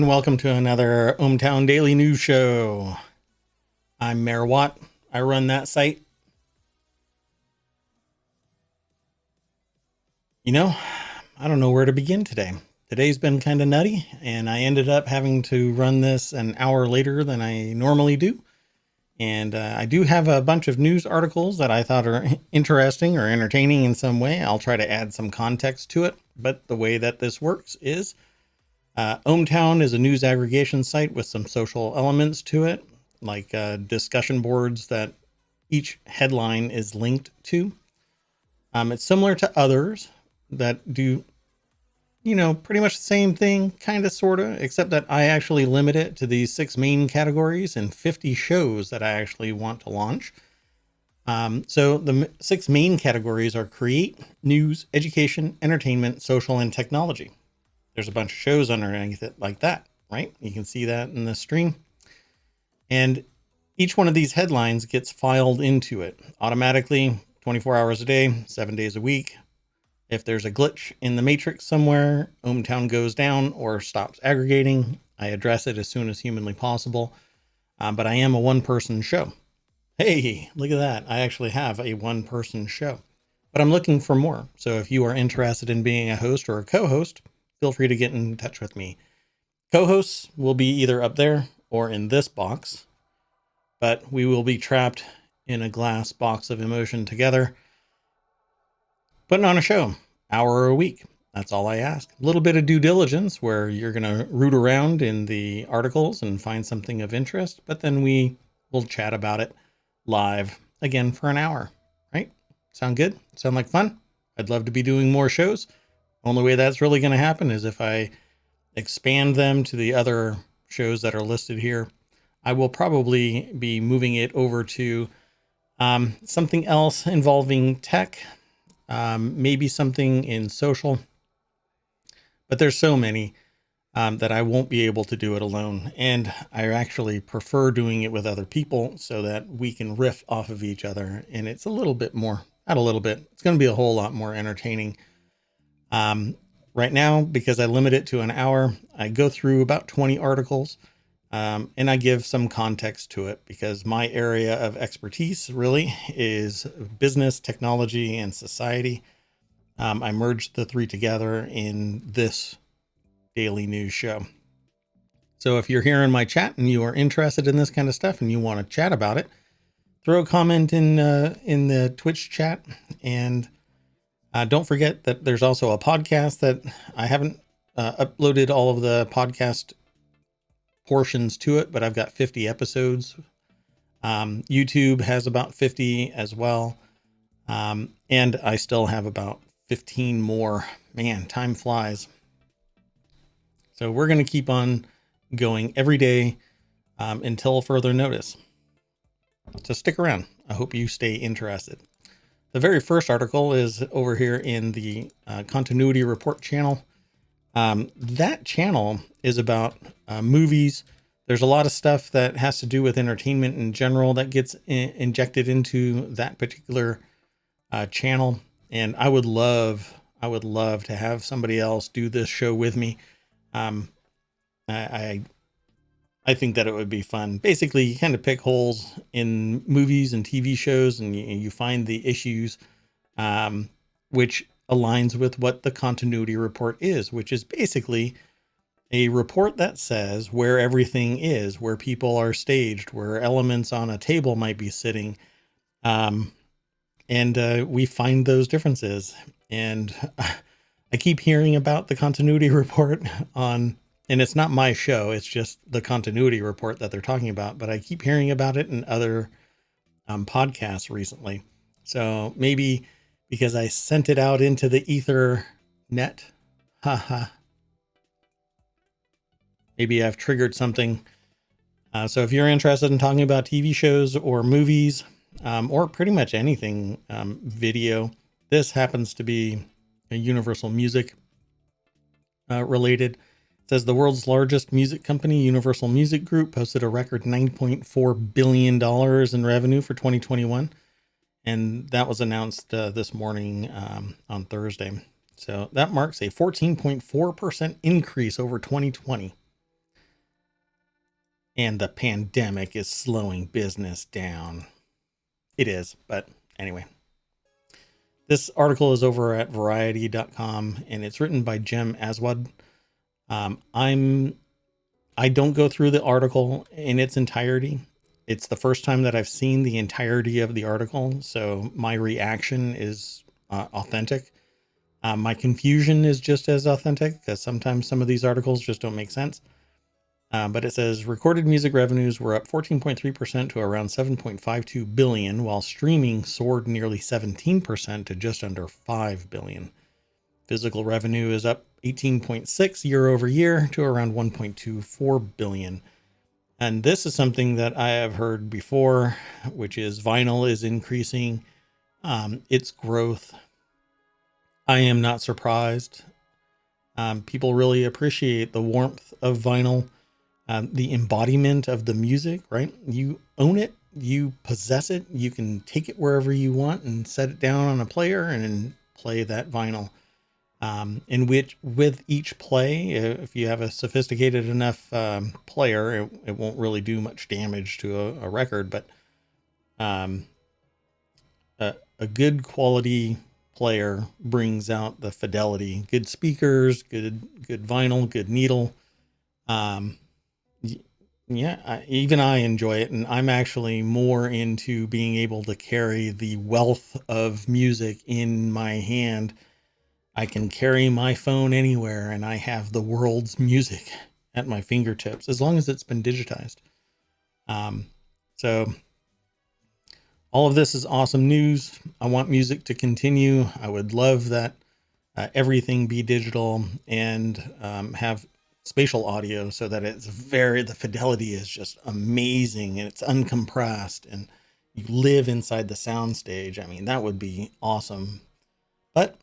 welcome to another ohmTown Daily News Show. I'm Mayor Watt. I run that site. You know, I don't know where to begin today. Today's been kind of nutty, and I ended up having to run this an hour later than I normally do. And I do have a bunch of news articles that I thought are interesting or entertaining in some way. I'll try to add some context to it. But the way that this works is ohmTown is a news aggregation site with some social elements to it, like discussion boards that each headline is linked to. It's similar to others that do, pretty much the same thing, kind of, sort of, except that I actually limit it to these 6 main categories and 50 shows that I actually want to launch. So the 6 main categories are create, news, education, entertainment, social, and technology. There's a bunch of shows underneath it like that, right? You can see that in the stream. And each one of these headlines gets filed into it automatically, 24 hours a day, 7 days a week. If there's a glitch in the matrix somewhere, ohmTown goes down or stops aggregating. I address it as soon as humanly possible. But I am a one-person show. Hey, look at that. I actually have a one-person show. But I'm looking for more. So if you are interested in being a host or a co-host, feel free to get in touch with me. Co-hosts will be either up there or in this box, but we will be trapped in a glass box of emotion together, putting on a show, hour a week. That's all I ask. A little bit of due diligence where you're going to root around in the articles and find something of interest, but then we will chat about it live again for an hour, right? Sound good? Sound like fun? I'd love to be doing more shows. Only way that's really going to happen is if I expand them to the other shows that are listed here. I will probably be moving it over to something else involving tech, maybe something in social. But there's so many that I won't be able to do it alone. And I actually prefer doing it with other people so that we can riff off of each other. And it's a little bit more, not a little bit, it's going to be a whole lot more entertaining. Right now, because I limit it to an hour, I go through about 20 articles, and I give some context to it because my area of expertise really is business, technology, and society. I merged the 3 together in this daily news show. So if you're here in my chat and you are interested in this kind of stuff and you want to chat about it, throw a comment in the Twitch chat, and don't forget that there's also a podcast that I haven't uploaded all of the podcast portions to it, but I've got 50 episodes. YouTube has about 50 as well. And I still have about 15 more. Man, time flies. So we're going to keep on going every day until further notice. So stick around. I hope you stay interested. The very first article is over here in the Continuity Report channel. That channel is about movies. There's a lot of stuff that has to do with entertainment in general that gets injected into that particular channel. And I would love to have somebody else do this show with me. I think that it would be fun. Basically, you kind of pick holes in movies and TV shows, and you find the issues, which aligns with what the Continuity Report is, which is basically a report that says where everything is, where people are staged, where elements on a table might be sitting. And we find those differences. And I keep hearing about the Continuity Report and it's not my show, it's just the Continuity Report that they're talking about, but I keep hearing about it in other podcasts recently. So maybe because I sent it out into the ether net, maybe I've triggered something. So if you're interested in talking about TV shows or movies, or pretty much anything video, this happens to be a Universal Music related. It says the world's largest music company, Universal Music Group, posted a record $9.4 billion in revenue for 2021. And that was announced this morning on Thursday. So that marks a 14.4% increase over 2020. and the pandemic is slowing business down. It is, but anyway. This article is over at variety.com and it's written by Jem Aswad. I don't go through the article in its entirety. It's the first time that I've seen the entirety of the article, so my reaction is authentic. My confusion is just as authentic because sometimes some of these articles just don't make sense. But it says recorded music revenues were up 14.3% to around 7.52 billion, while streaming soared nearly 17% to just under 5 billion. Physical revenue is up 18.6 year over year to around 1.24 billion. And this is something that I have heard before, which is vinyl is increasing its growth. I am not surprised. People really appreciate the warmth of vinyl, the embodiment of the music, right? You own it, you possess it, you can take it wherever you want and set it down on a player and play that vinyl. In which, with each play, if you have a sophisticated enough player, it won't really do much damage to a record, but a good quality player brings out the fidelity. Good speakers, good vinyl, good needle. Even I enjoy it, and I'm actually more into being able to carry the wealth of music in my hand. I can carry my phone anywhere and I have the world's music at my fingertips as long as it's been digitized. So all of this is awesome news. I want music to continue. I would love that everything be digital and have spatial audio so that the fidelity is just amazing and it's uncompressed and you live inside the soundstage. I mean, that would be awesome. But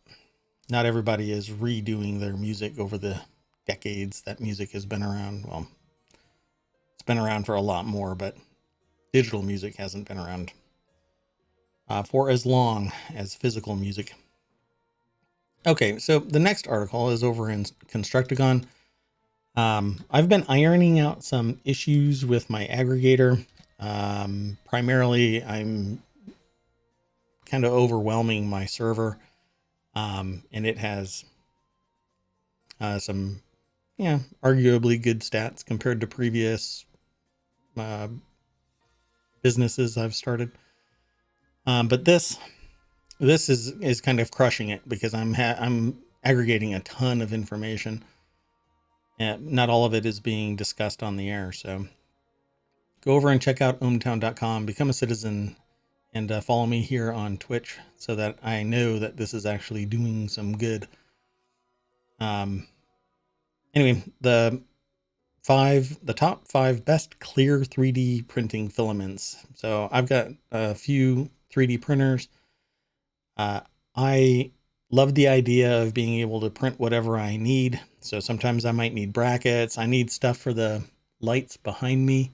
not everybody is redoing their music over the decades that music has been around. Well, it's been around for a lot more, but digital music hasn't been around for as long as physical music. Okay, so the next article is over in Constructagon. I've been ironing out some issues with my aggregator. Primarily, I'm kind of overwhelming my server. And it has some, arguably good stats compared to previous businesses I've started. But this is kind of crushing it because I'm aggregating a ton of information. Not all of it is being discussed on the air. So go over and check out ohmTown.com, become a citizen, and follow me here on Twitch so that I know that this is actually doing some good. Anyway, the top 5 best clear 3D printing filaments. So I've got a few 3D printers. I love the idea of being able to print whatever I need. So sometimes I might need brackets. I need stuff for the lights behind me.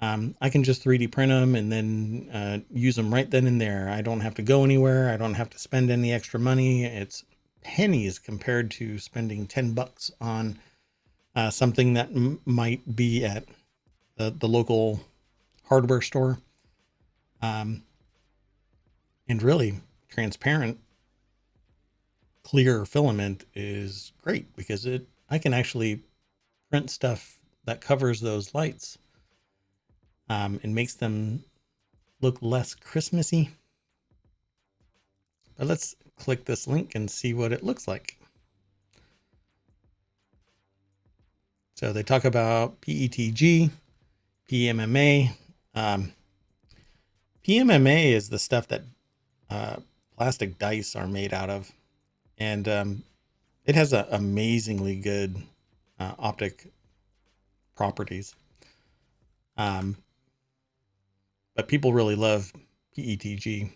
I can just 3D print them and then use them right then and there. I don't have to go anywhere. I don't have to spend any extra money. It's pennies compared to spending $10 on something that might be at the local hardware store. And really, transparent, clear filament is great because I can actually print stuff that covers those lights. And makes them look less Christmassy. But let's click this link and see what it looks like. So they talk about PETG, PMMA. PMMA is the stuff that plastic dice are made out of. And it has amazingly good optic properties. But people really love PETG.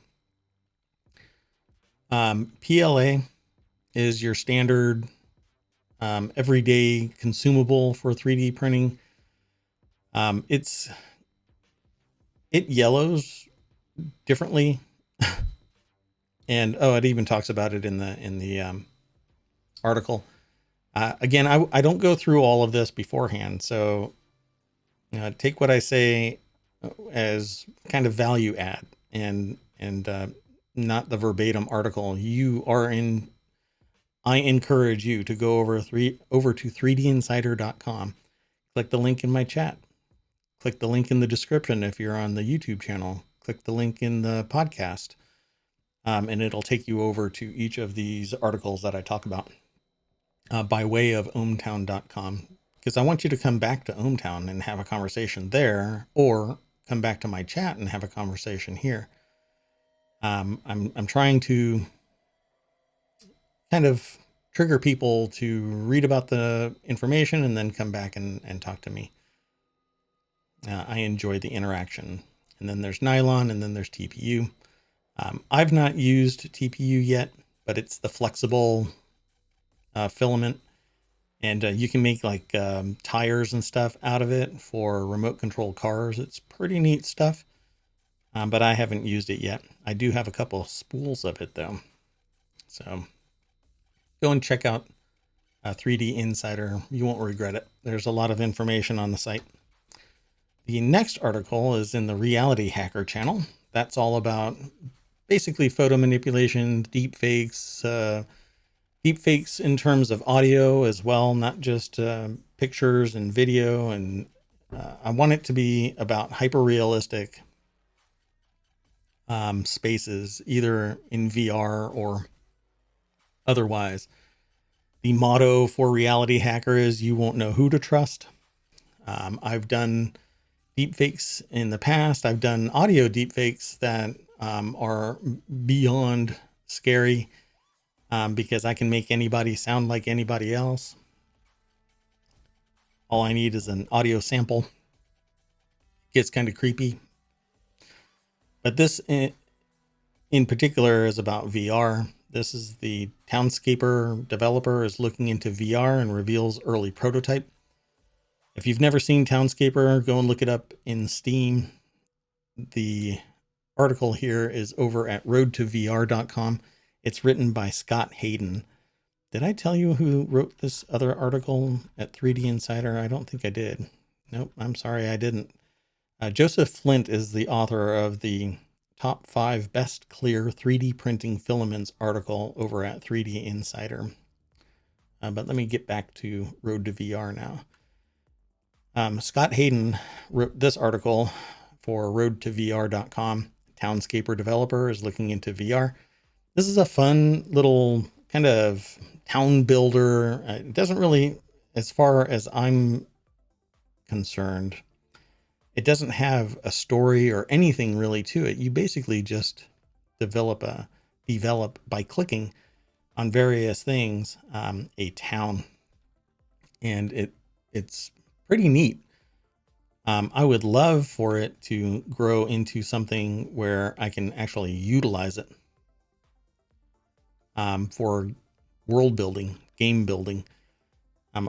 PLA is your standard everyday consumable for 3D printing. It yellows differently. And it even talks about it in the article. Again, I don't go through all of this beforehand, so Take what I say as kind of value add and not the verbatim article. I encourage you to go over to 3dinsider.com. Click the link in my chat. Click the link in the description if you're on the YouTube channel. Click the link in the podcast. And it'll take you over to each of these articles that I talk about by way of ohmTown.com. Because I want you to come back to ohmTown and have a conversation there, or come back to my chat and have a conversation here. I'm trying to kind of trigger people to read about the information and then come back and talk to me. I enjoy the interaction. And then there's nylon, and then there's TPU. I've not used TPU yet, but it's the flexible filament. And you can make like tires and stuff out of it for remote control cars. It's pretty neat stuff, but I haven't used it yet. I do have a couple of spools of it though. So go and check out 3D Insider. You won't regret it. There's a lot of information on the site. The next article is in the Reality Hacker channel. That's all about basically photo manipulation, deepfakes in terms of audio as well, not just pictures and video. And I want it to be about hyper-realistic spaces, either in VR or otherwise. The motto for Reality Hacker is you won't know who to trust. I've done deepfakes in the past. I've done audio deepfakes that are beyond scary because I can make anybody sound like anybody else. All I need is an audio sample. Gets kind of creepy. But this in particular is about VR. This is the Townscaper developer is looking into VR and reveals early prototype. If you've never seen Townscaper, go and look it up in Steam. The article here is over at roadtovr.com. It's written by Scott Hayden. Did I tell you who wrote this other article at 3D Insider? I don't think I did. Nope, I'm sorry I didn't. Joseph Flint is the author of the top 5 best clear 3D printing filaments article over at 3D Insider. But let me get back to Road to VR now. Scott Hayden wrote this article for roadtovr.com. Townscaper developer is looking into VR. This is a fun little kind of town builder. It doesn't really, as far as I'm concerned, it doesn't have a story or anything really to it. You basically just develop by clicking on various things, a town, and it's pretty neat. I would love for it to grow into something where I can actually utilize it for world building, game building.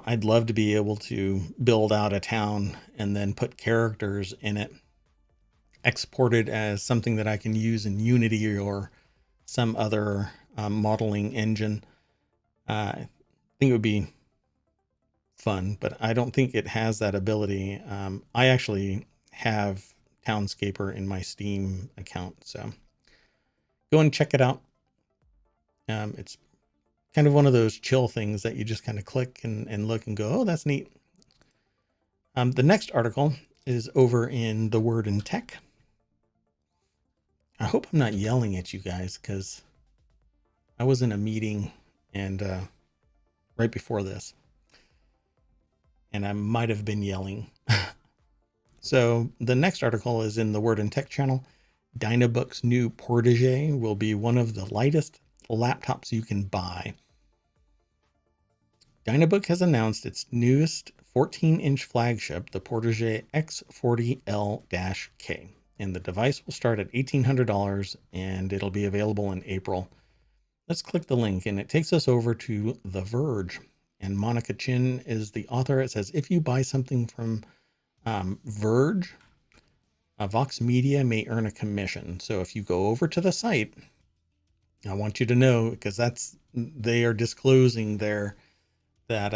I'd love to be able to build out a town and then put characters in it, export it as something that I can use in Unity or some other modeling engine. I think it would be fun, but I don't think it has that ability. I actually have Townscaper in my Steam account, so go and check it out. It's kind of one of those chill things that you just kind of click and look and go, oh, that's neat. The next article is over in The Word in Tech. I hope I'm not yelling at you guys because I was in a meeting and right before this, and I might have been yelling. So the next article is in the Word in Tech channel. Dynabook's new Protege will be one of the lightest laptops you can buy. Dynabook has announced its newest 14-inch flagship, the Protege X40L-K, and the device will start at $1,800 and it'll be available in April. Let's click the link and it takes us over to The Verge, and Monica Chin is the author. It says, if you buy something from Verge, Vox Media may earn a commission. So if you go over to the site, I want you to know, because they are disclosing there that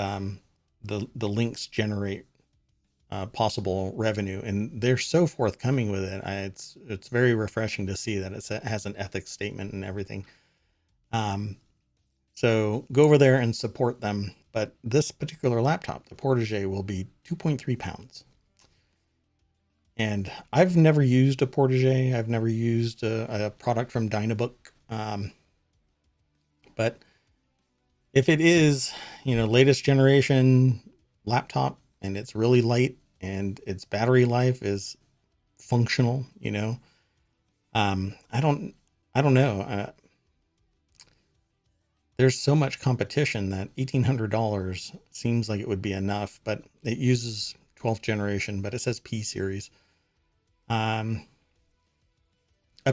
the links generate possible revenue, and they're so forthcoming with it. It's very refreshing to see that it has an ethics statement and everything. So go over there and support them. But this particular laptop, the Portage, will be 2.3 pounds. And I've never used a Portage. I've never used a product from Dynabook. But if it is, latest generation laptop and it's really light and its battery life is functional, I don't know. There's so much competition that $1,800 seems like it would be enough, but it uses 12th generation, but it says P series. Up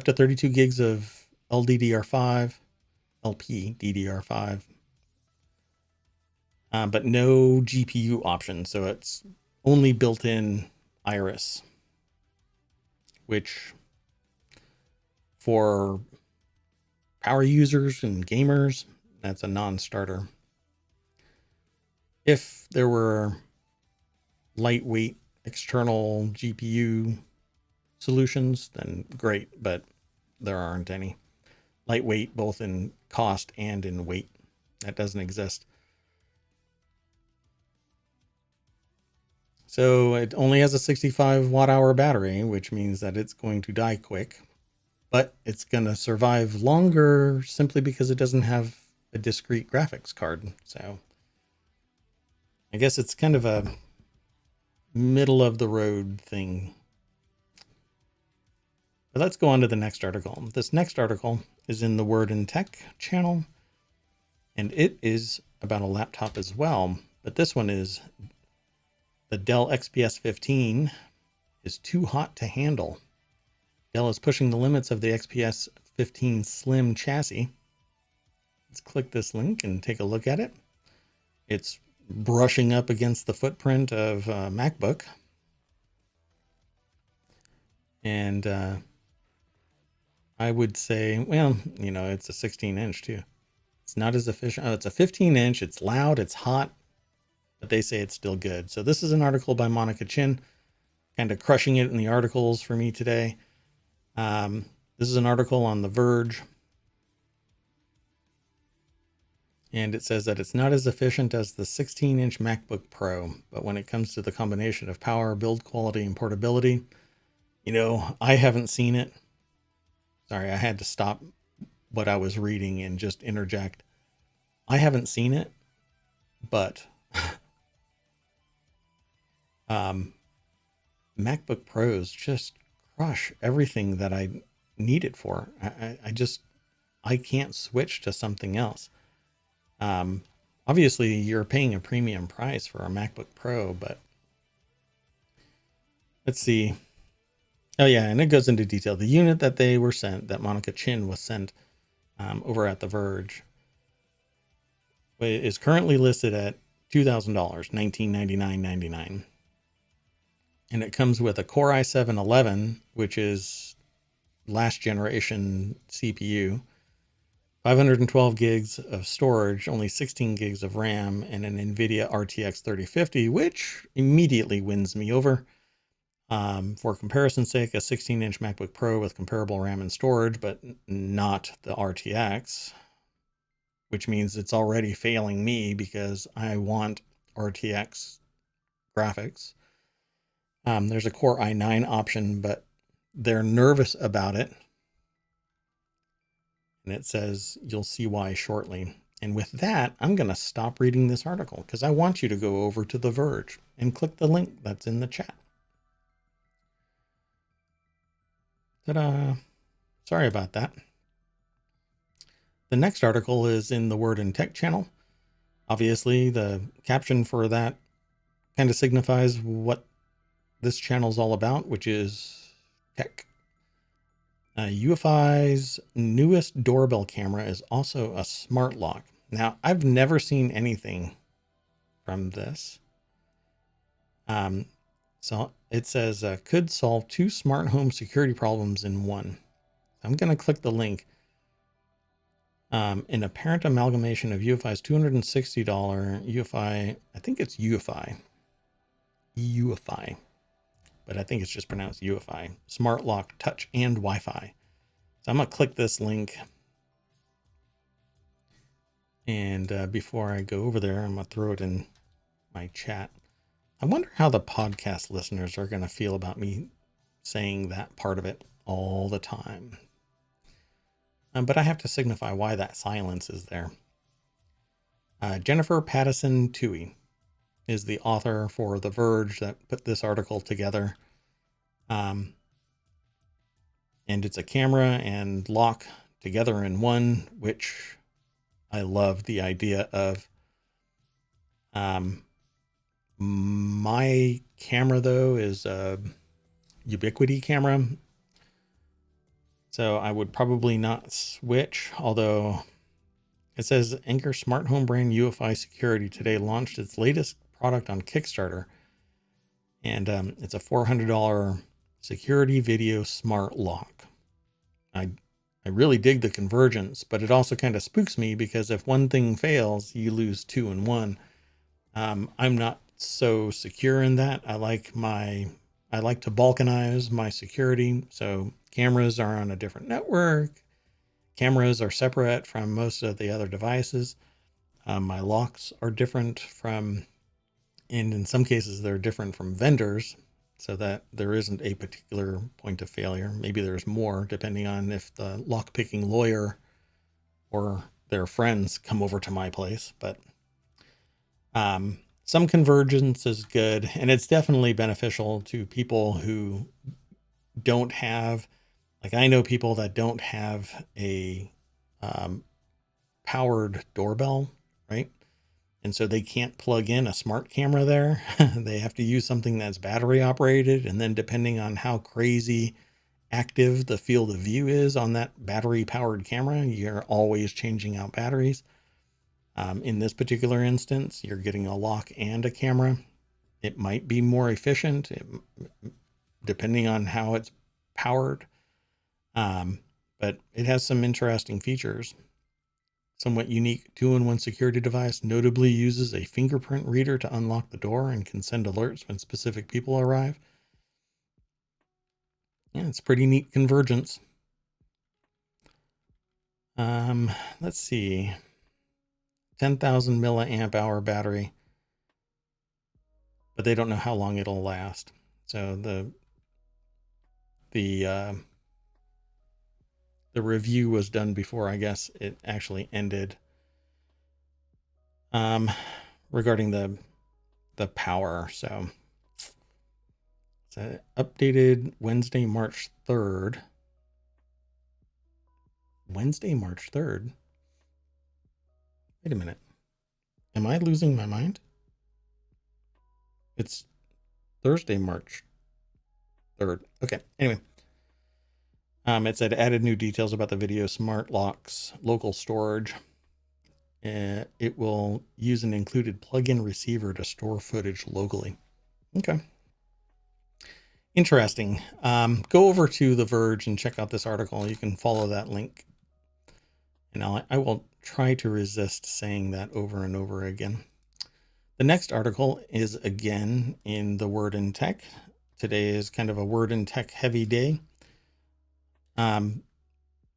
to 32 gigs of LDDR5, LP DDR5, but no GPU option. So it's only built-in Iris, which for power users and gamers, that's a non-starter. If there were lightweight external GPU solutions, then great, but there aren't any. Lightweight, both in cost and in weight, that doesn't exist. So it only has a 65 watt hour battery, which means that it's going to die quick, but it's going to survive longer simply because it doesn't have a discrete graphics card. So I guess it's kind of a middle of the road thing. But let's go on to the next article. This next article is in the Word and Tech channel, and it is about a laptop as well. But this one is the Dell XPS 15 is too hot to handle. Dell is pushing the limits of the XPS 15 Slim chassis. Let's click this link and take a look at it. It's brushing up against the footprint of a MacBook. And I would say, well, it's a 16-inch too. It's not as efficient. Oh, it's a 15-inch. It's loud. It's hot. But they say it's still good. So this is an article by Monica Chin, kind of crushing it in the articles for me today. This is an article on The Verge. And it says that it's not as efficient as the 16-inch MacBook Pro, but when it comes to the combination of power, build quality, and portability, I haven't seen it. Sorry, I had to stop what I was reading and just interject. I haven't seen it, but MacBook Pros just crush everything that I need it for. I can't switch to something else. Obviously you're paying a premium price for a MacBook Pro, but let's see. Oh yeah, and it goes into detail. The unit that they were sent, that Monica Chin was sent over at The Verge, is currently listed at $2,000, $1,999.99. And it comes with a Core i7-11, which is last generation CPU, 512 gigs of storage, only 16 gigs of RAM, and an NVIDIA RTX 3050, which immediately wins me over. For comparison's sake, a 16-inch MacBook Pro with comparable RAM and storage, but not the RTX, which means it's already failing me because I want RTX graphics. There's a Core i9 option, but they're nervous about it. And it says, you'll see why shortly. And with that, I'm going to stop reading this article because I want you to go over to The Verge and click the link that's in the chat. Ta-da! Sorry about that. The next article is in the Word and Tech channel. Obviously, the caption for that kind of signifies what this channel is all about, which is tech. UEFI's newest doorbell camera is also a smart lock. Now, I've never seen anything from this. So it says, could solve 2 smart home security problems in one. I'm going to click the link. An apparent amalgamation of UEFI's $260 UEFI, I think it's UEFI, UEFI, but I think it's just pronounced UEFI. Smart lock, touch, and Wi-Fi. So I'm going to click this link. And before I go over there, I'm going to throw it in my chat. I wonder how the podcast listeners are going to feel about me saying that part of it all the time. But I have to signify why that silence is there. Jennifer Pattison Toohey is the author for The Verge that put this article together. And it's a camera and lock together in one, which I love the idea of. My camera, though, is a Ubiquiti camera. So I would probably not switch, although it says Anchor Smart Home brand UEFI Security today launched its latest product on Kickstarter. And it's a $400 security video smart lock. I really dig the convergence, but it also kind of spooks me because if one thing fails, you lose two in one. I'm not so secure in that. I like to balkanize my security. So cameras are on a different network. Cameras are separate from most of the other devices. My locks are different from, and in some cases they're different from vendors, so that there isn't a particular point of failure. Maybe there's more depending on if the lock-picking lawyer or their friends come over to my place. But some convergence is good, and it's definitely beneficial to people who don't have, like I know people that don't have a powered doorbell, right? And so they can't plug in a smart camera there. They have to use something that's battery operated. And then depending on how crazy active the field of view is on that battery powered camera, you're always changing out batteries. In this particular instance, you're getting a lock and a camera. It might be more efficient depending on how it's powered. But it has some interesting features. Somewhat unique 2-in-1 security device notably uses a fingerprint reader to unlock the door and can send alerts when specific people arrive. Yeah, it's pretty neat convergence. Let's see. 10,000 milliamp hour battery, but they don't know how long it'll last. So the review was done before, I guess, it actually ended. Regarding the power. So it's updated Wednesday, March 3rd. Wednesday, March 3rd. Wait a minute. Am I losing my mind? It's Thursday, March 3rd. Okay. Anyway. It said added new details about the video smart locks, local storage. It will use an included plug-in receiver to store footage locally. Okay. Interesting. Go over to The Verge and check out this article. You can follow that link. And I will try to resist saying that over and over again. The next article is again in the Word in Tech. Today is kind of a Word in Tech heavy day.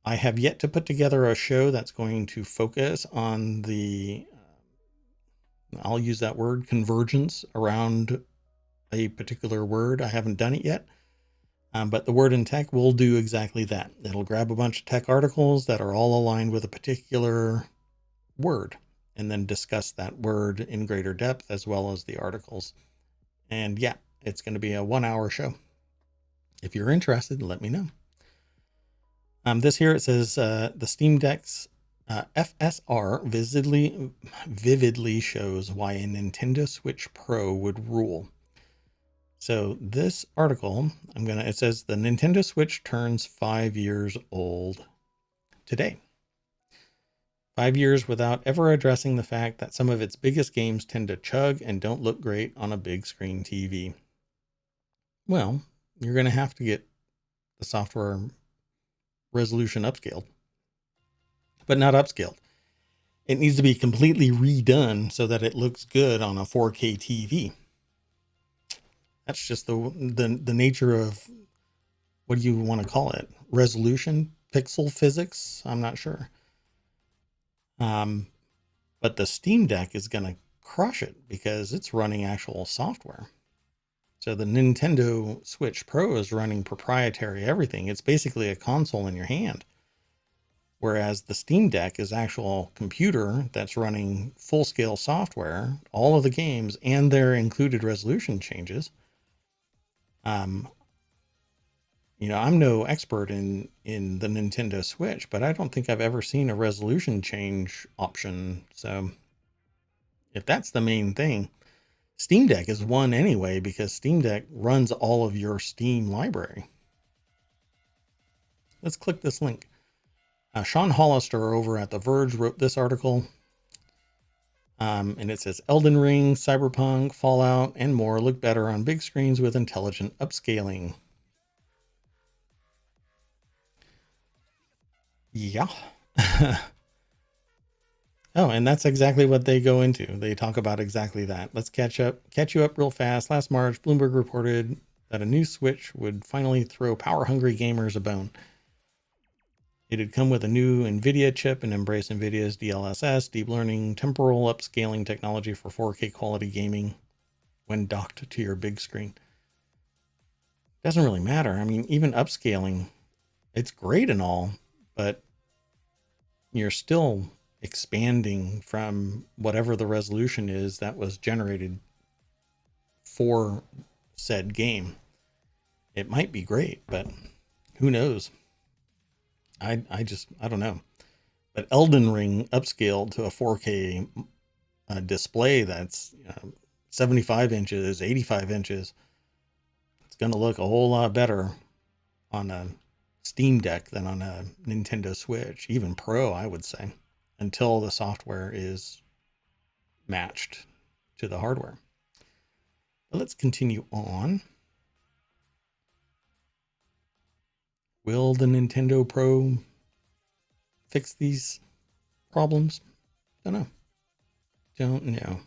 I have yet to put together a show that's going to focus on the, I'll use that word, convergence around a particular word. I haven't done it yet. But the Word in Tech will do exactly that. It'll grab a bunch of tech articles that are all aligned with a particular word and then discuss that word in greater depth as well as the articles. And yeah, it's going to be a 1-hour show. If you're interested, let me know. This here, it says the Steam Deck's FSR vividly shows why a Nintendo Switch Pro would rule. So this article, it says the Nintendo Switch turns 5 years old today. 5 years without ever addressing the fact that some of its biggest games tend to chug and don't look great on a big screen TV. Well, you're going to have to get the software resolution upscaled, but not upscaled. It needs to be completely redone so that it looks good on a 4K TV. That's just the nature of, what do you want to call it? Resolution, pixel physics? I'm not sure. But the Steam Deck is going to crush it because it's running actual software. So the Nintendo Switch Pro is running proprietary everything. It's basically a console in your hand. Whereas the Steam Deck is actual computer that's running full-scale software, all of the games and their included resolution changes. I'm no expert in the Nintendo Switch, but I don't think I've ever seen a resolution change option. So if that's the main thing, Steam Deck is one anyway, because Steam Deck runs all of your Steam library. Let's click this link. Sean Hollister over at The Verge wrote this article. And it says Elden Ring, Cyberpunk, Fallout, and more look better on big screens with intelligent upscaling. Yeah. Oh, and that's exactly what they go into. They talk about exactly that. Let's catch you up real fast. Last March, Bloomberg reported that a new Switch would finally throw power-hungry gamers a bone. It had come with a new NVIDIA chip and embrace NVIDIA's DLSS, deep learning, temporal upscaling technology for 4K quality gaming when docked to your big screen. Doesn't really matter. I mean, even upscaling, it's great and all, but you're still expanding from whatever the resolution is that was generated for said game. It might be great, but who knows? I don't know. But Elden Ring upscaled to a 4K display that's 75 inches, 85 inches. It's going to look a whole lot better on a Steam Deck than on a Nintendo Switch, even Pro, I would say, until the software is matched to the hardware. But let's continue on. Will the Nintendo Pro fix these problems? Don't know.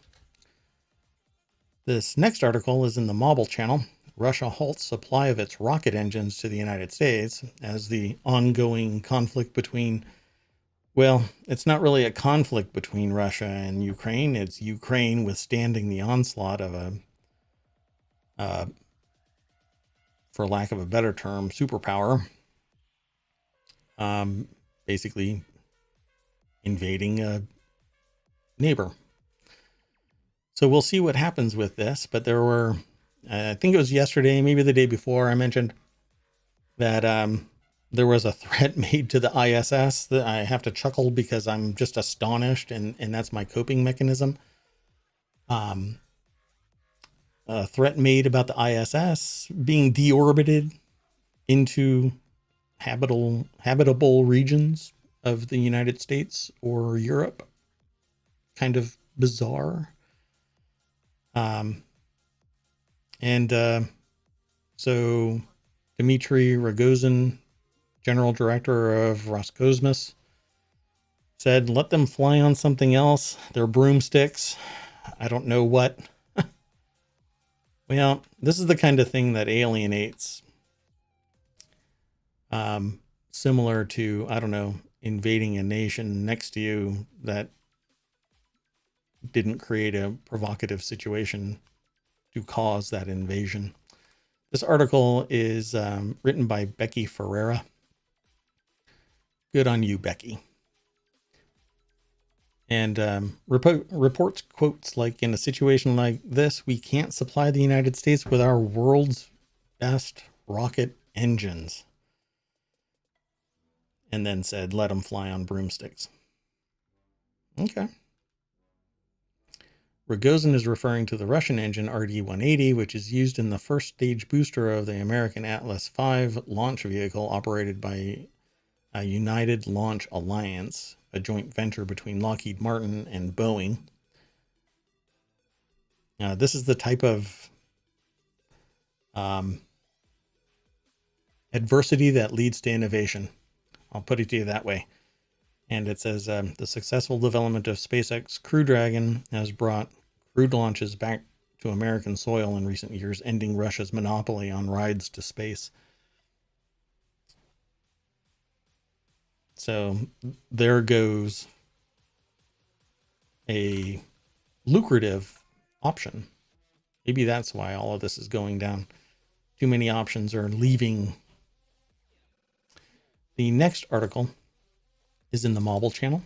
This next article is in the Mobile channel. Russia halts supply of its rocket engines to the United States as the ongoing conflict between, well, it's not really a conflict between Russia and Ukraine. It's Ukraine withstanding the onslaught of a, for lack of a better term, superpower. Basically invading a neighbor. So we'll see what happens with this, but there were, I think it was yesterday, maybe the day before, I mentioned that there was a threat made to the ISS that I have to chuckle because I'm just astonished, and that's my coping mechanism. A threat made about the ISS being deorbited into habitable regions of the United States or Europe. Kind of bizarre. So Dmitry Rogozin, general director of Roscosmos, said, let them fly on something else. They're broomsticks. I don't know what. Well, this is the kind of thing that alienates. Similar to, I don't know, invading a nation next to you that didn't create a provocative situation to cause that invasion. This article is written by Becky Ferreira. Good on you, Becky. And reports quotes like, in a situation like this, we can't supply the United States with our world's best rocket engines. And then said, let them fly on broomsticks. Okay. Rogozin is referring to the Russian engine RD-180, which is used in the first stage booster of the American Atlas V launch vehicle operated by a United Launch Alliance, a joint venture between Lockheed Martin and Boeing. This is the type of adversity that leads to innovation. I'll put it to you that way. And it says the successful development of SpaceX Crew Dragon has brought crewed launches back to American soil in recent years, ending Russia's monopoly on rides to space. So there goes a lucrative option. Maybe that's why all of this is going down. Too many options are leaving. The next article is in the Mobile channel,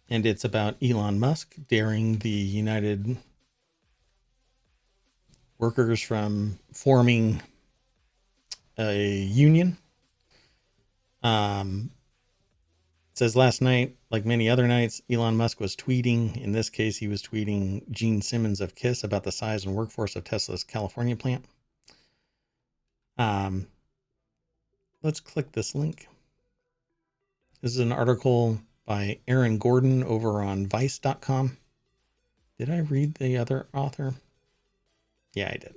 and it's about Elon Musk daring the United workers from forming a union. It says last night, like many other nights, Elon Musk was tweeting. In this case, he was tweeting Gene Simmons of KISS about the size and workforce of Tesla's California plant. Let's click this link. This is an article by Aaron Gordon over on Vice.com. Did I read the other author? Yeah, I did.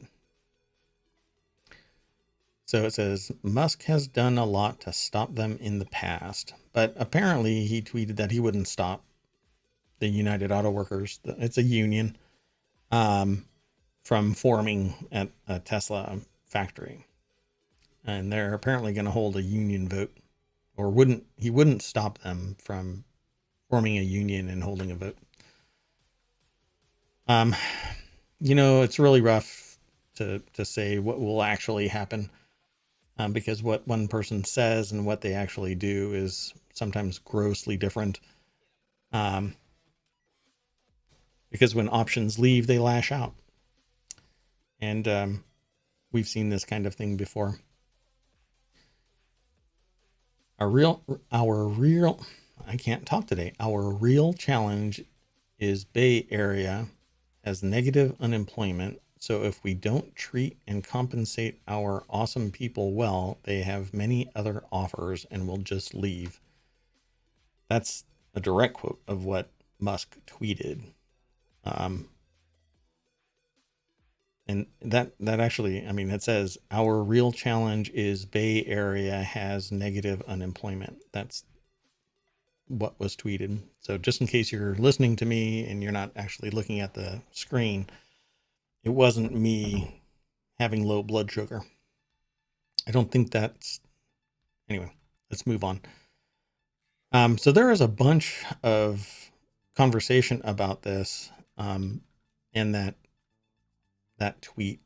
So it says, Musk has done a lot to stop them in the past, but apparently he tweeted that he wouldn't stop the United Auto Workers, it's a union, from forming at a Tesla factory. And they're apparently going to hold a union vote, or he wouldn't stop them from forming a union and holding a vote. It's really rough to say what will actually happen. Because what one person says and what they actually do is sometimes grossly different. Because when options leave, they lash out. And we've seen this kind of thing before. Our real challenge is Bay Area has negative unemployment. So if we don't treat and compensate our awesome people well, they have many other offers and will just leave. That's a direct quote of what Musk tweeted. And that actually, it says our real challenge is Bay Area has negative unemployment. That's what was tweeted. So just in case you're listening to me and you're not actually looking at the screen, it wasn't me having low blood sugar. I don't think anyway, let's move on. So there is a bunch of conversation about this, and that tweet.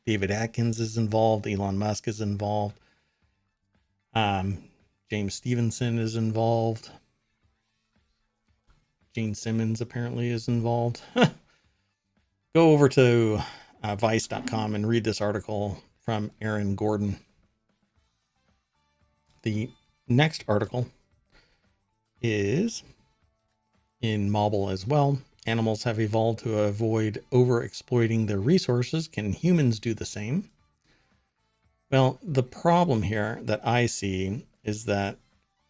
David Atkins is involved. Elon Musk is involved. James Stevenson is involved. Gene Simmons apparently is involved. Go over to Vice.com and read this article from Aaron Gordon. The next article is in Mobile as well. Animals have evolved to avoid overexploiting their resources. Can humans do the same? Well, the problem here that I see is that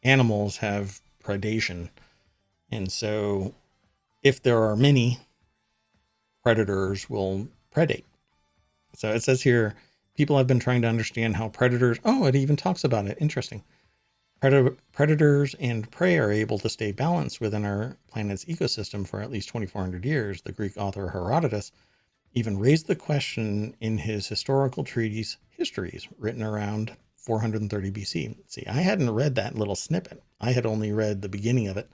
animals have predation. And so if there are many, predators will predate. So it says here, people have been trying to understand how predators, it even talks about it. Interesting. Predators and prey are able to stay balanced within our planet's ecosystem for at least 2,400 years. The Greek author Herodotus even raised the question in his historical treatise, Histories, written around 430 BC. See, I hadn't read that little snippet. I had only read the beginning of it.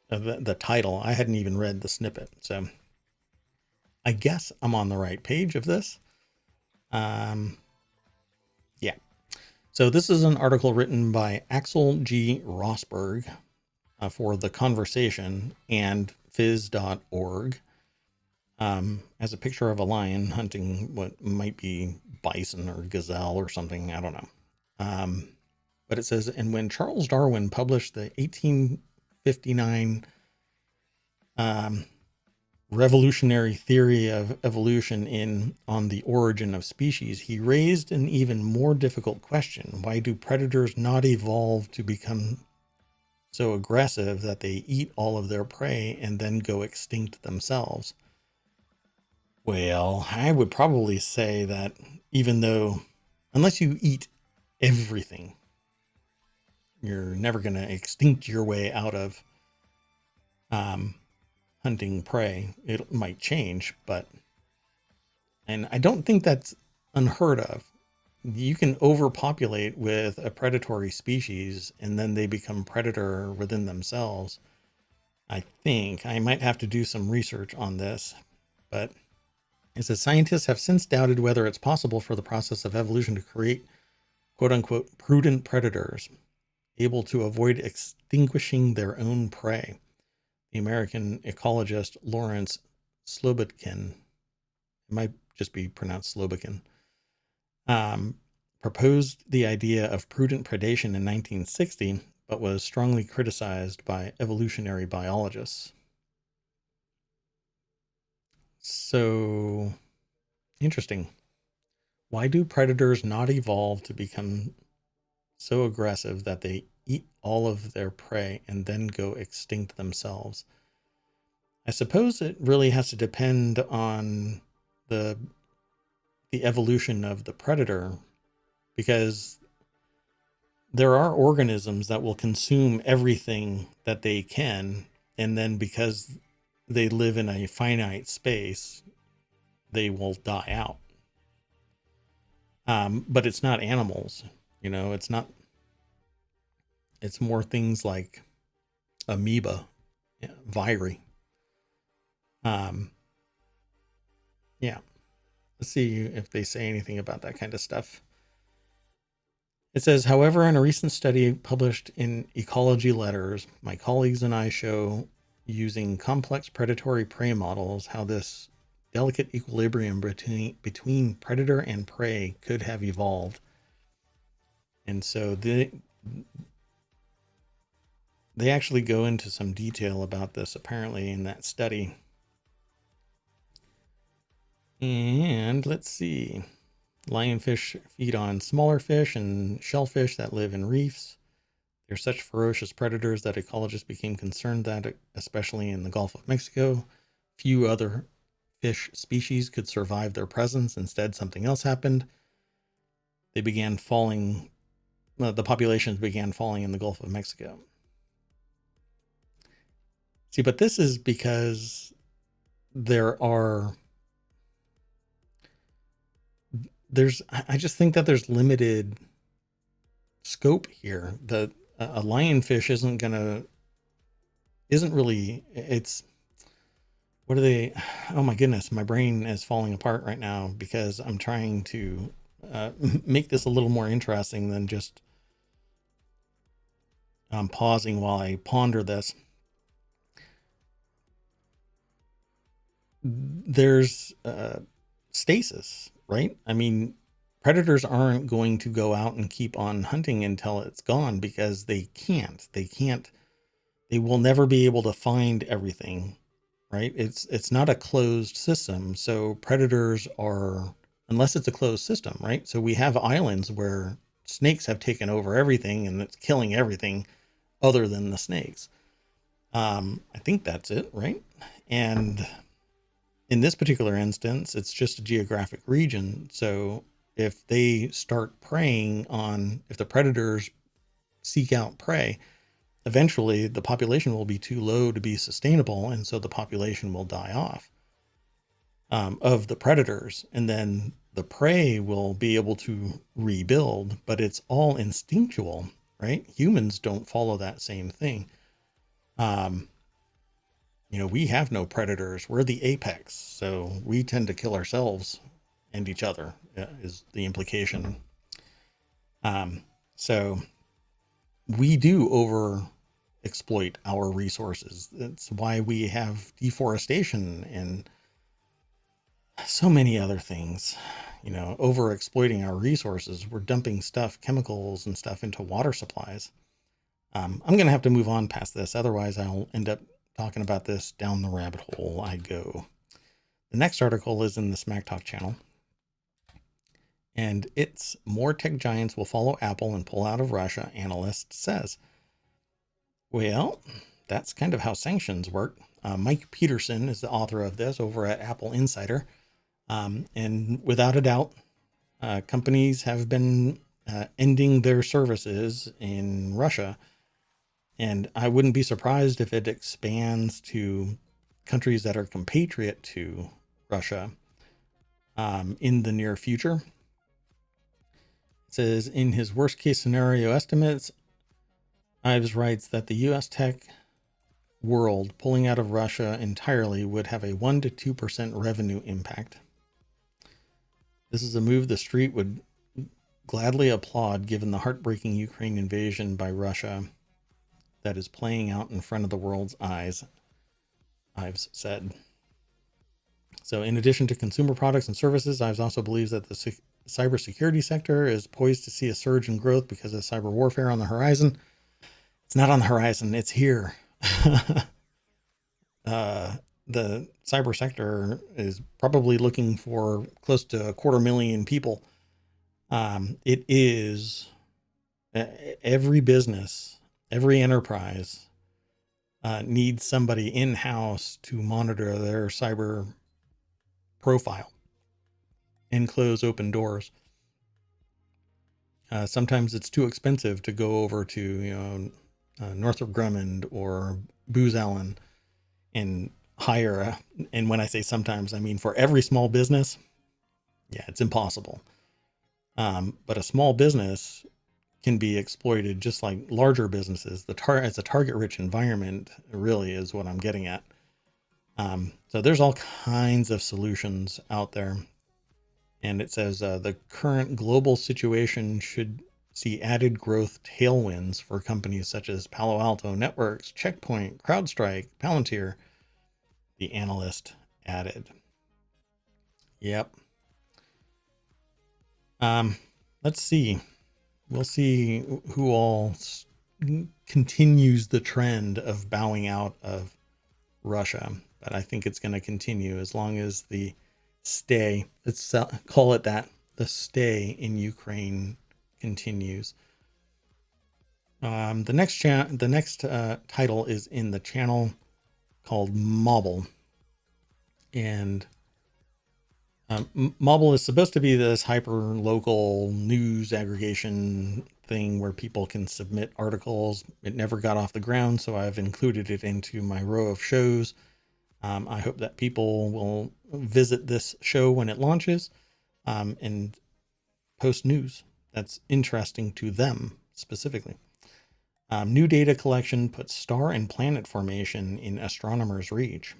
The title. I hadn't even read the snippet. So I guess I'm on the right page of this. Yeah. So this is an article written by Axel G. Rosberg for The Conversation and phys.org. As a picture of a lion hunting what might be bison or gazelle or something. I don't know. But it says, and when Charles Darwin published the 1859 revolutionary theory of evolution on the origin of species, he raised an even more difficult question. Why do predators not evolve to become so aggressive that they eat all of their prey and then go extinct themselves? Well, I would probably say that unless you eat everything, you're never going to extinct your way out of hunting prey. It might change, and I don't think that's unheard of. You can overpopulate with a predatory species and then they become predator within themselves. I think I might have to do some research on this, but it says scientists have since doubted whether it's possible for the process of evolution to create quote unquote prudent predators able to avoid extinguishing their own prey. The American ecologist Lawrence Slobodkin, it might just be pronounced Slobodkin, proposed the idea of prudent predation in 1960, but was strongly criticized by evolutionary biologists. So, interesting. Why do predators not evolve to become so aggressive that they eat all of their prey and then go extinct themselves? I suppose it really has to depend on the evolution of the predator, because there are organisms that will consume everything that they can, and then because they live in a finite space, they will die out. But it's not animals, it's not, it's more things like amoeba, viri. Yeah. Let's see if they say anything about that kind of stuff. It says, however, in a recent study published in Ecology Letters, my colleagues and I show using complex predatory prey models how this delicate equilibrium between predator and prey could have evolved. And so they actually go into some detail about this apparently in that study. And let's see. Lionfish feed on smaller fish and shellfish that live in reefs. They're such ferocious predators that ecologists became concerned that, especially in the Gulf of Mexico, few other fish species could survive their presence. Instead, something else happened. They began falling, the populations began falling in the Gulf of Mexico. See, but this is because I just think that there's limited scope here. A lionfish what are they? Oh my goodness, my brain is falling apart right now because I'm trying to make this a little more interesting than just pausing while I ponder this. There's stasis, right? I mean, predators aren't going to go out and keep on hunting until it's gone because they will never be able to find everything, right? It's not a closed system. So predators are, unless it's a closed system, right? So we have islands where snakes have taken over everything and it's killing everything other than the snakes. I think that's it, right? And in this particular instance, it's just a geographic region. So if they start preying if the predators seek out prey, eventually the population will be too low to be sustainable. And so the population will die off of the predators. And then the prey will be able to rebuild, but it's all instinctual, right? Humans don't follow that same thing. We have no predators. We're the apex. So we tend to kill ourselves and each other, is the implication. So we do over exploit our resources. That's why we have deforestation and so many other things, over exploiting our resources. We're dumping chemicals and stuff into water supplies. I'm going to have to move on past this. Otherwise I'll end up talking about this down the rabbit hole I go. The next article is in the Smack Talk channel. And it's more tech giants will follow Apple and pull out of Russia, analyst says. Well, that's kind of how sanctions work. Mike Peterson is the author of this over at Apple Insider. And without a doubt, companies have been ending their services in Russia. And I wouldn't be surprised if it expands to countries that are compatriot to Russia in the near future. It says in his worst case scenario estimates, Ives writes that the U.S. tech world pulling out of Russia entirely would have a 1 to 2% revenue impact. This is a move the street would gladly applaud given the heartbreaking Ukraine invasion by Russia that is playing out in front of the world's eyes, Ives said. So in addition to consumer products and services, Ives also believes that the cybersecurity sector is poised to see a surge in growth because of cyber warfare on the horizon. It's not on the horizon, it's here. The cyber sector is probably looking for close to 250,000 people. It is every business, every enterprise needs somebody in-house to monitor their cyber profile and close open doors. Sometimes it's too expensive to go over to, Northrop Grumman or Booz Allen and hire and when I say sometimes, I mean for every small business, it's impossible. But a small business can be exploited just like larger businesses. It's a target-rich environment, really, is what I'm getting at. So there's all kinds of solutions out there. And it says the current global situation should see added growth tailwinds for companies such as Palo Alto Networks, Checkpoint, CrowdStrike, Palantir, the analyst added. Yep. Let's see. We'll see who all continues the trend of bowing out of Russia, but I think it's going to continue as long as the stay, let's call it that, the stay in Ukraine continues. The next title is in the channel called Mobble, and Mobble is supposed to be this hyper local news aggregation thing where people can submit articles. It never got off the ground, so I've included it into my row of shows. I hope that people will visit this show when it launches and post news that's interesting to them specifically. New data collection puts star and planet formation in astronomers' reach.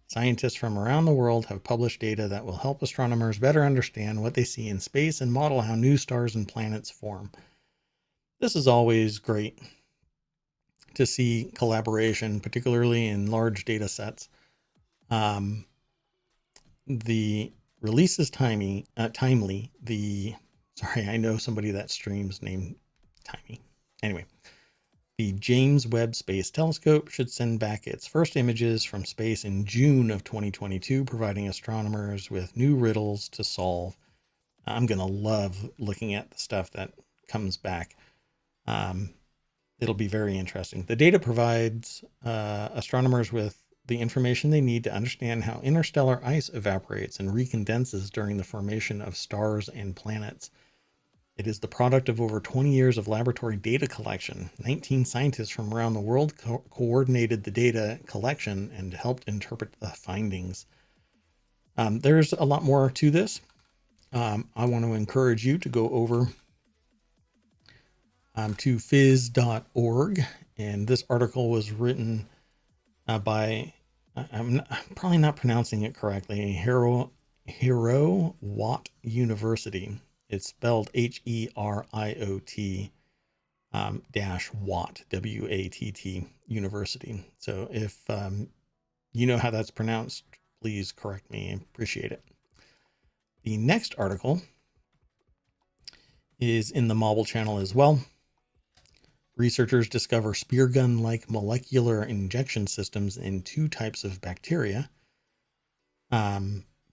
Scientists from around the world have published data that will help astronomers better understand what they see in space and model how new stars and planets form. This is always great to see collaboration, particularly in large data sets. The release is timely. I know somebody that streams named Timey. Anyway, the James Webb Space Telescope should send back its first images from space in June of 2022, providing astronomers with new riddles to solve. I'm going to love looking at the stuff that comes back. It'll be very interesting. The data provides astronomers with the information they need to understand how interstellar ice evaporates and recondenses during the formation of stars and planets. It is the product of over 20 years of laboratory data collection. 19 scientists from around the world coordinated the data collection and helped interpret the findings. There's a lot more to this. I want to encourage you to go over to phys.org, and this article was written by, I'm probably not pronouncing it correctly, Hero Watt University. It's spelled HERIOT -Watt, WATT University. So if you know how that's pronounced, please correct me. I appreciate it. The next article is in the Mobble channel as well. Researchers discover spear gun-like molecular injection systems in 2 types of bacteria.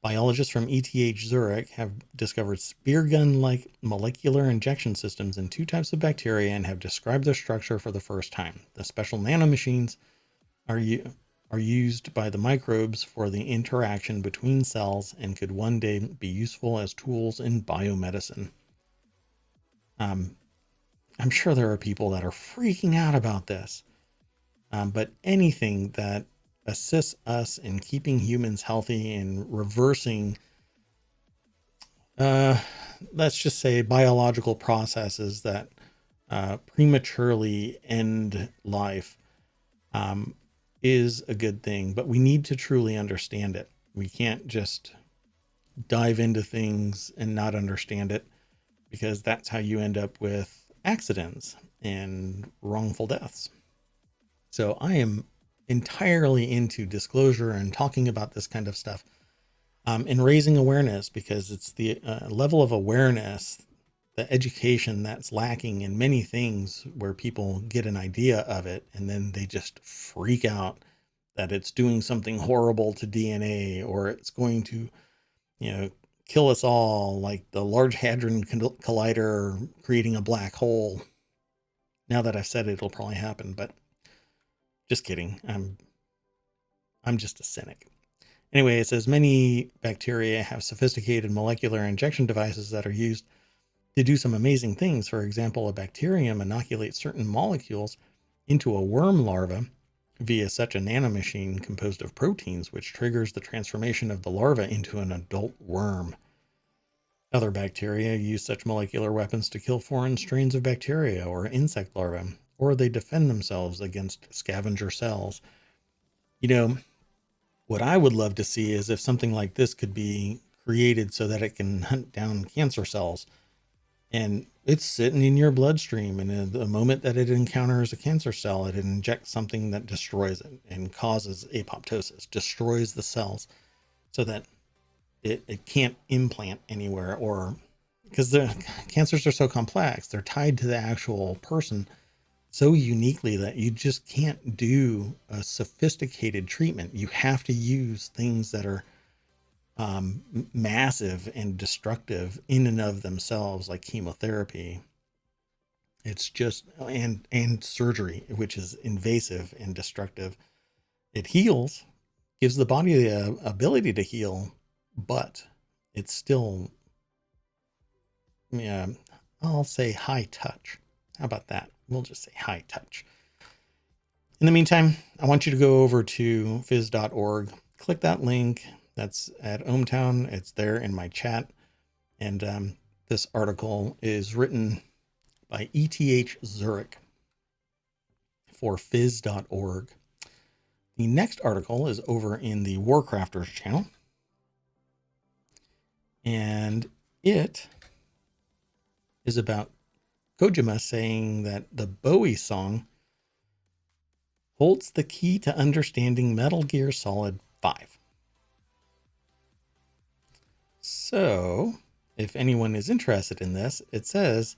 Biologists from ETH Zurich have discovered spear gun-like molecular injection systems in 2 types of bacteria and have described their structure for the first time. The special nanomachines are used by the microbes for the interaction between cells and could one day be useful as tools in biomedicine. I'm sure there are people that are freaking out about this, but anything that assists us in keeping humans healthy and reversing, uh, let's just say, biological processes that prematurely end life, um, is a good thing, but we need to truly understand it. We can't just dive into things and not understand it, because that's how you end up with accidents and wrongful deaths. So I am entirely into disclosure and talking about this kind of stuff, and raising awareness, because it's the level of awareness, the education that's lacking in many things, where people get an idea of it and then they just freak out that it's doing something horrible to DNA, or it's going to, you know, kill us all, like the Large Hadron Collider creating a black hole. Now that I've said it, it'll probably happen, but just kidding. I'm just a cynic. Anyway, it says many bacteria have sophisticated molecular injection devices that are used to do some amazing things. For example, a bacterium inoculates certain molecules into a worm larva via such a nanomachine composed of proteins, which triggers the transformation of the larva into an adult worm. Other bacteria use such molecular weapons to kill foreign strains of bacteria or insect larvae, or they defend themselves against scavenger cells. You know, what I would love to see is if something like this could be created so that it can hunt down cancer cells, and it's sitting in your bloodstream, and in the moment that it encounters a cancer cell, it injects something that destroys it and causes apoptosis, destroys the cells, so that it can't implant anywhere, or because the cancers are so complex, they're tied to the actual person so uniquely that you just can't do a sophisticated treatment. You have to use things that are massive and destructive in and of themselves, like chemotherapy. It's just, and surgery, which is invasive and destructive. It heals, gives the body the ability to heal, but it's still, yeah, I'll say high touch. How about that? We'll just say high touch. In the meantime, I want you to go over to phys.org, click that link. That's at ohmTown. It's there in my chat. And this article is written by ETH Zurich for phys.org. The next article is over in the Warcrafters channel, and it is about Kojima saying that the Bowie song holds the key to understanding Metal Gear Solid 5. So, if anyone is interested in this, it says,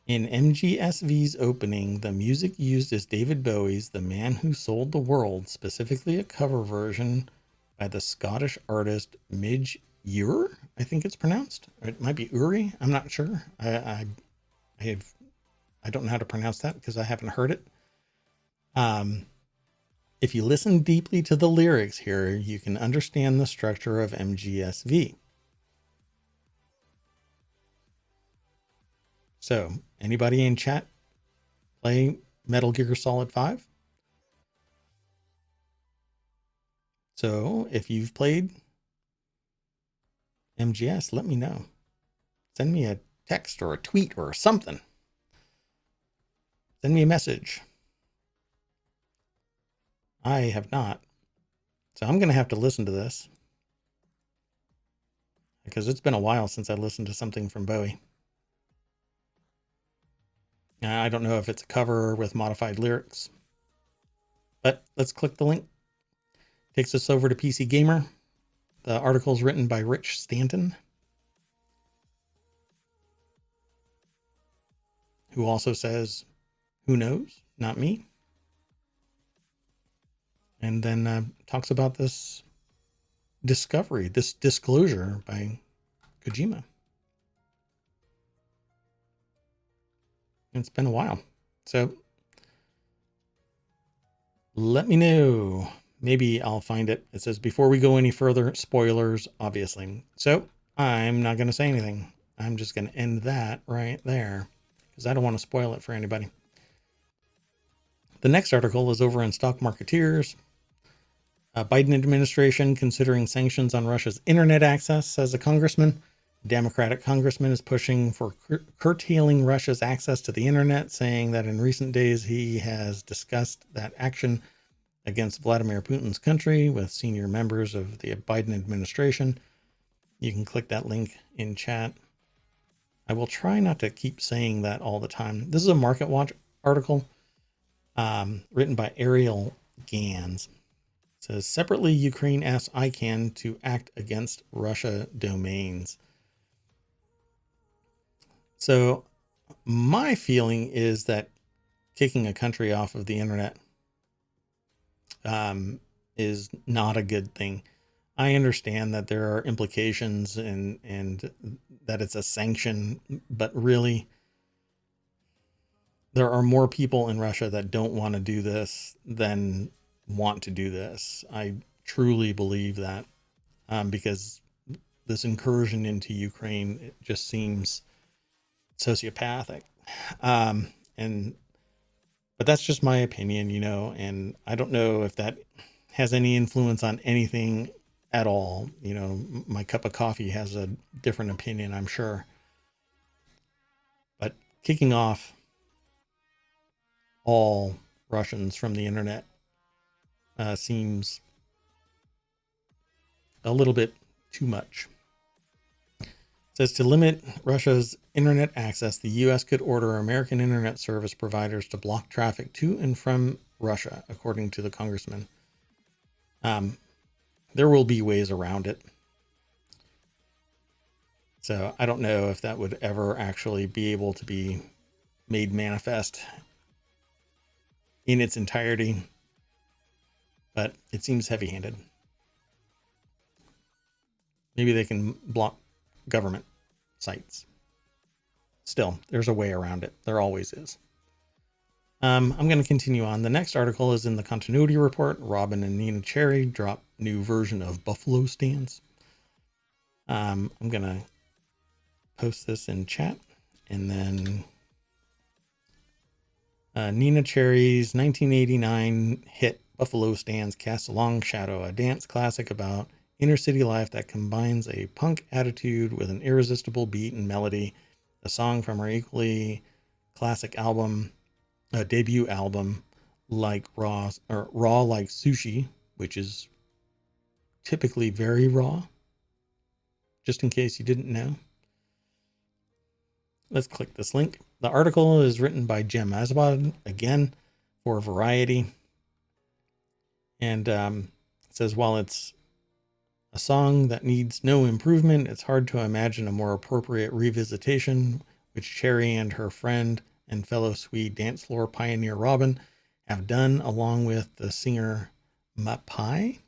in MGSV's opening, the music used is David Bowie's The Man Who Sold the World, specifically a cover version by the Scottish artist Midge Ure, I think it's pronounced. Or it might be Uri, I'm not sure. I don't know how to pronounce that because I haven't heard it. If you listen deeply to the lyrics here, you can understand the structure of MGSV. So, anybody in chat play Metal Gear Solid 5? So, if you've played MGS, let me know. Send me a text or a tweet or something. Send me a message. I have not. So I'm going to have to listen to this, because it's been a while since I listened to something from Bowie. I don't know if it's a cover with modified lyrics, but let's click the link. Takes us over to PC Gamer. The article is written by Rich Stanton, who also says, who knows? Not me. And then talks about this discovery, this disclosure by Kojima. It's been a while. So let me know. Maybe I'll find it. It says, before we go any further, spoilers, obviously. So I'm not going to say anything. I'm just going to end that right there, because I don't want to spoil it for anybody. The next article is over in Stock Marketeers. Biden administration considering sanctions on Russia's internet access, says a congressman. A Democratic congressman is pushing for curtailing Russia's access to the internet, saying that in recent days he has discussed that action against Vladimir Putin's country with senior members of the Biden administration. You can click that link in chat. I will try not to keep saying that all the time. This is a Market Watch article written by Ariel Gans. It says, separately, Ukraine asks ICANN to act against Russia domains. So my feeling is that kicking a country off of the internet is not a good thing. I understand that there are implications and that it's a sanction, but really there are more people in Russia that don't want to do this than want to do this. I truly believe that, because this incursion into Ukraine, it just seems sociopathic. But that's just my opinion, and I don't know if that has any influence on anything at all. My cup of coffee has a different opinion, I'm sure. But kicking off all Russians from the internet seems a little bit too much. It says to limit Russia's internet access, the U.S. could order American internet service providers to block traffic to and from Russia, according to the congressman. There will be ways around it. So I don't know if that would ever actually be able to be made manifest in its entirety, but it seems heavy-handed. Maybe they can block government sites. Still, there's a way around it. There always is. I'm going to continue on. The next article is in the continuity report. Robin and Nina Cherry drop new version of Buffalo Stance. I'm going to post this in chat, and then Nina Cherry's 1989 hit Buffalo Stance casts a long shadow, a dance classic about inner city life that combines a punk attitude with an irresistible beat and melody. A song from her equally classic album, debut album, like raw like sushi, which is typically very raw. Just in case you didn't know. Let's click this link. The article is written by Jem Aswad, again, for Variety. And it says, while it's a song that needs no improvement, it's hard to imagine a more appropriate revisitation, which Cherry and her friend and fellow Swede dance floor pioneer Robin have done, along with the singer Mapai.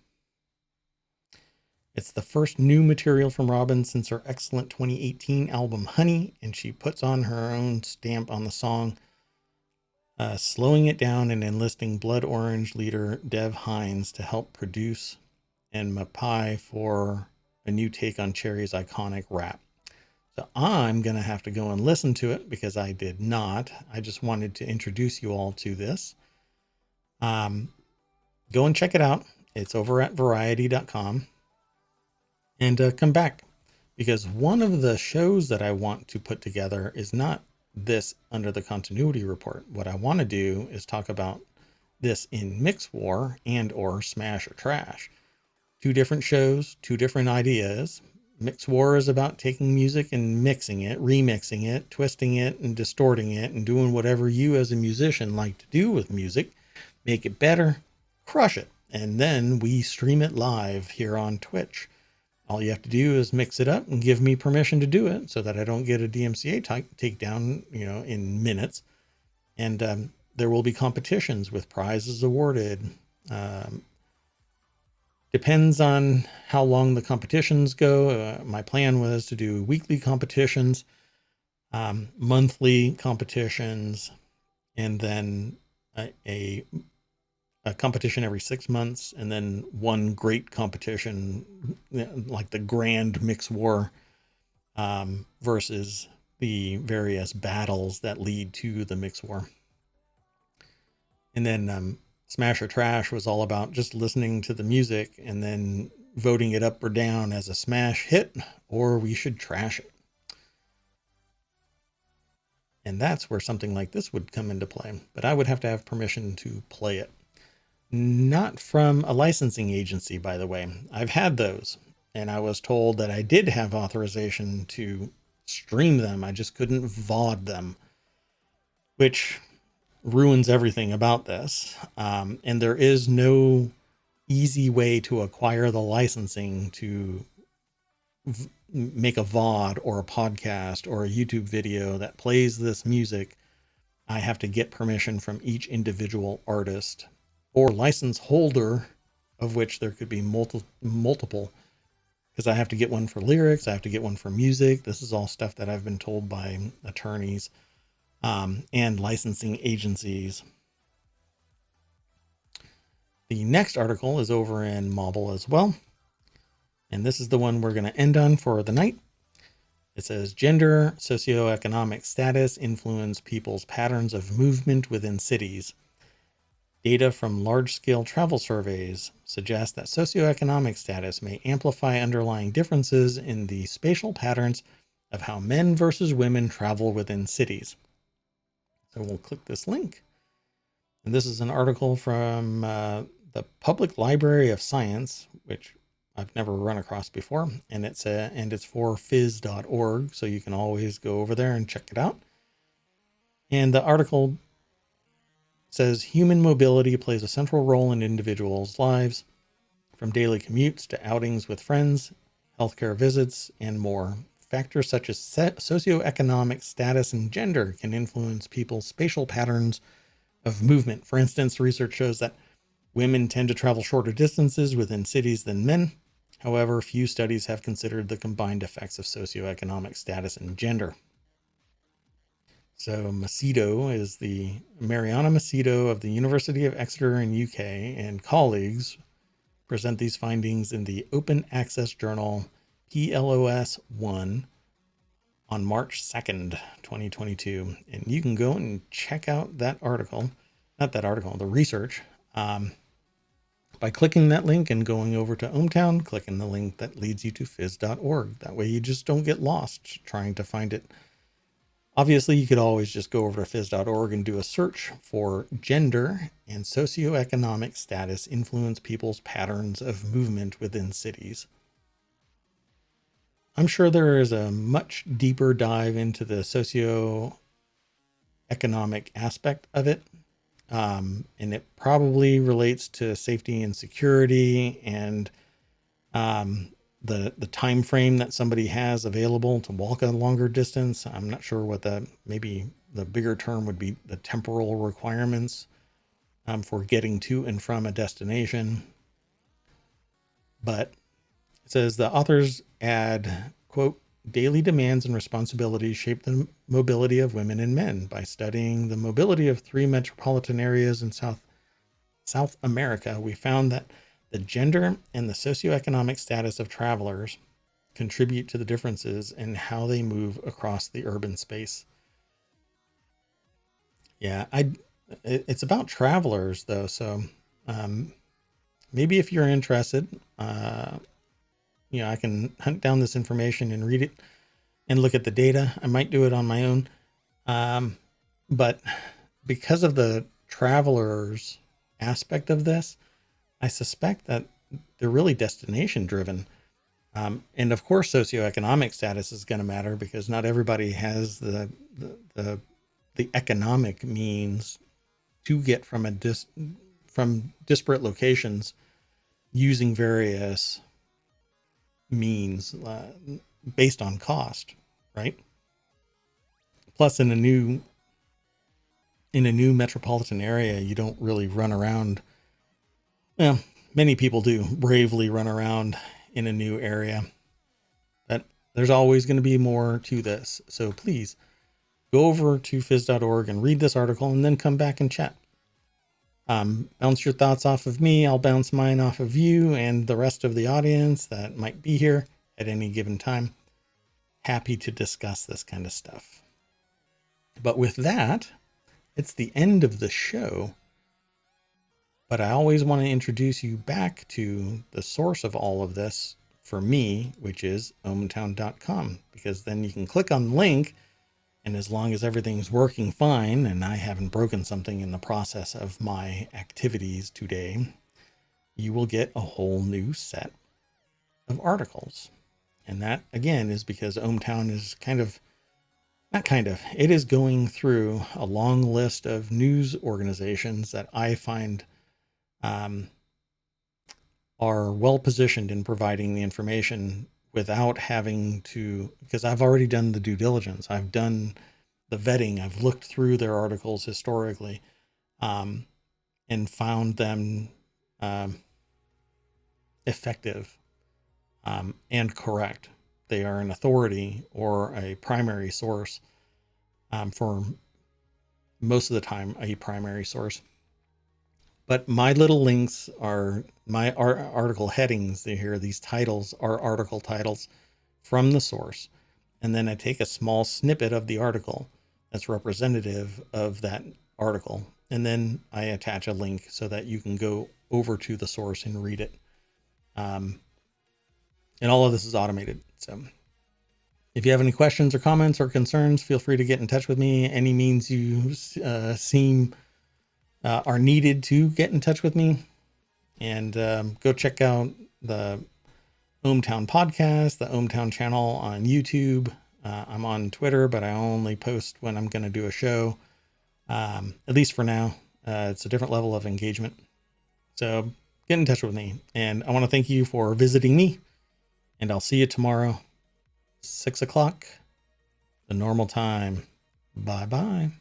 It's the first new material from Robin since her excellent 2018 album Honey, and she puts on her own stamp on the song, slowing it down and enlisting Blood Orange leader Dev Hynes to help produce, and Mapai for a new take on Cherry's iconic rap. So I'm going to have to go and listen to it because I did not. I just wanted to introduce you all to this. Go and check it out. It's over at variety.com. And come back, because one of the shows that I want to put together is not this under the continuity report. What I want to do is talk about this in Mix War and or Smash or Trash. Two different shows, two different ideas. Mix War is about taking music and mixing it, remixing it, twisting it and distorting it and doing whatever you as a musician like to do with music. Make it better, crush it, and then we stream it live here on Twitch. All you have to do is mix it up and give me permission to do it so that I don't get a DMCA takedown, in minutes. And there will be competitions with prizes awarded. Depends on how long the competitions go. My plan was to do weekly competitions, monthly competitions, and then a competition every 6 months, and then one great competition, like the Grand Mix War, versus the various battles that lead to the Mix War. And then Smash or Trash was all about just listening to the music and then voting it up or down as a smash hit, or we should trash it. And that's where something like this would come into play. But I would have to have permission to play it. Not from a licensing agency, by the way. I've had those, and I was told that I did have authorization to stream them. I just couldn't VOD them, which ruins everything about this. And there is no easy way to acquire the licensing to make a VOD or a podcast or a YouTube video that plays this music. I have to get permission from each individual artist or license holder, of which there could be multiple, because I have to get one for lyrics. I have to get one for music. This is all stuff that I've been told by attorneys and licensing agencies. The next article is over in Mobile as well. And this is the one we're going to end on for the night. It says, gender, socioeconomic status influence people's patterns of movement within cities. Data from large-scale travel surveys suggest that socioeconomic status may amplify underlying differences in the spatial patterns of how men versus women travel within cities. So we'll click this link. And this is an article from the Public Library of Science, which I've never run across before, and it's for phys.org, so you can always go over there and check it out. And the article says human mobility plays a central role in individuals' lives, from daily commutes to outings with friends, healthcare visits, and more. Factors such as socioeconomic status and gender can influence people's spatial patterns of movement. For instance, research shows that women tend to travel shorter distances within cities than men. However, few studies have considered the combined effects of socioeconomic status and gender. So Macedo is Mariana Macedo of the University of Exeter in UK and colleagues present these findings in the open access journal PLOS 1 on March 2nd, 2022. And you can go and check out the research, by clicking that link and going over to ohmTown, clicking the link that leads you to phys.org. That way you just don't get lost trying to find it. Obviously, you could always just go over to phys.org and do a search for gender and socioeconomic status influence people's patterns of movement within cities. I'm sure there is a much deeper dive into the socioeconomic aspect of it. And it probably relates to safety and security and the time frame that somebody has available to walk a longer distance. I'm not sure what maybe the bigger term would be the temporal requirements for getting to and from a destination. But it says the authors add, quote, daily demands and responsibilities shape the mobility of women and men. By studying the mobility of 3 metropolitan areas in South America, we found that the gender and the socioeconomic status of travelers contribute to the differences in how they move across the urban space. Yeah, it's about travelers though. So maybe if you're interested, I can hunt down this information and read it and look at the data. I might do it on my own. But because of the travelers aspect of this, I suspect that they're really destination driven. And of course, socioeconomic status is going to matter because not everybody has the economic means to get from from disparate locations using various means based on cost, right? Plus, in a new metropolitan area, you don't really run around. Well, many people do bravely run around in a new area. But there's always going to be more to this. So please go over to phys.org and read this article and then come back and chat. Bounce your thoughts off of me. I'll bounce mine off of you and the rest of the audience that might be here at any given time. Happy to discuss this kind of stuff. But with that, it's the end of the show. But I always want to introduce you back to the source of all of this for me, which is ohmTown.com, because then you can click on the link, and as long as everything's working fine and I haven't broken something in the process of my activities today, you will get a whole new set of articles. And that, again, is because ohmTown is it is going through a long list of news organizations that I find are well positioned in providing the information without having to, because I've already done the due diligence. I've done the vetting. I've looked through their articles historically, and found them effective and correct. They are an authority or a primary source, for most of the time, a primary source. But my little links are my article headings. These titles are article titles from the source. And then I take a small snippet of the article that's representative of that article. And then I attach a link so that you can go over to the source and read it. And all of this is automated. So if you have any questions or comments or concerns, feel free to get in touch with me. Any means you seem are needed to get in touch with me. And go check out the ohmTown podcast, the ohmTown channel on YouTube. I'm on Twitter, but I only post when I'm going to do a show, at least for now. It's a different level of engagement. So get in touch with me. And I want to thank you for visiting me. And I'll see you tomorrow, 6 o'clock, the normal time. Bye-bye.